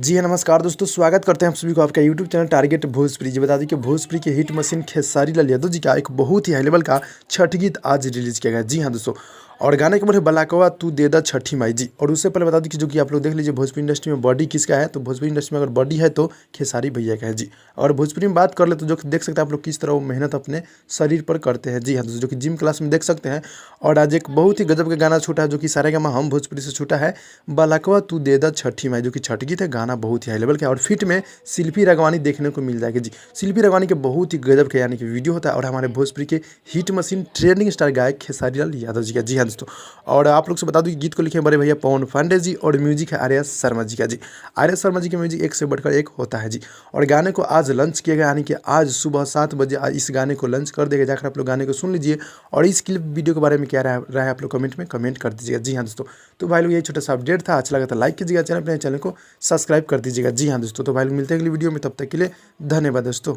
जी हाँ, नमस्कार दोस्तों, स्वागत करते हैं आप सभी को आपका यूट्यूब चैनल टारगेट भोजपुरी। जी बता दें कि भोजपुरी के हिट मशीन खेसारी लाल यादव जी का एक बहुत ही हाई लेवल का छठ गीत आज रिलीज़ किया गया। जी हाँ दोस्तों, और गाने के बारे में बलाकवा तू दे दा छठी माई जी। और उससे पहले बता दूं कि जो कि आप लोग देख लीजिए भोजपुरी इंडस्ट्री में बॉडी किसका है, तो भोजपुरी इंडस्ट्री में अगर बॉडी है तो खेसारी भैया का है जी। और भोजपुरी में बात कर ले तो जो कि देख सकते हैं आप लोग किस तरह वो मेहनत अपने शरीर पर करते हैं। जी हाँ दोस्तों, जो कि जिम क्लास में देख सकते हैं। और आज एक बहुत ही गजब का गाना छूटा है जो कि सारेगामा हम भोजपुरी से छूटा है, बलाकवा तू दे दा छठी माई, जो कि छठ गीत है। गाना बहुत ही हाई लेवल का है और फिट में शिल्पी राघवानी देखने को मिल जाएगी जी। शिल्पी राघवानी के बहुत ही गजब के यानी कि वीडियो होता है और हमारे भोजपुरी के हिट मशीन ट्रेंडिंग स्टार गायक खेसारी लाल यादव जी का। जी हाँ दोस्तों, और आप लोग से बता दूं कि गीत को लिखे बड़े भैया पवन पांडे जी और म्यूजिक है आर्या शर्मा जी का। जी आर्या शर्मा जी का म्यूजिक एक से बढ़कर एक होता है जी। और गाने को आज लंच किया गया, यानी कि आज सुबह 7 बजे इस गाने को लंच कर देगा। जाकर आप लोग गाने को सुन लीजिए और इस क्लिप वीडियो के बारे में क्या रहा है आप लोग कमेंट में कमेंट कर दीजिएगा। जी हाँ दोस्तों, तो भाई लोग यही छोटा सा अपडेट था, अच्छा लगा तो लाइक कीजिएगा, चैनल को सब्सक्राइब कर दीजिएगा। जी हाँ दोस्तों, तो भाई लोग मिलते हैं अगली वीडियो में, तब तक के लिए धन्यवाद दोस्तों।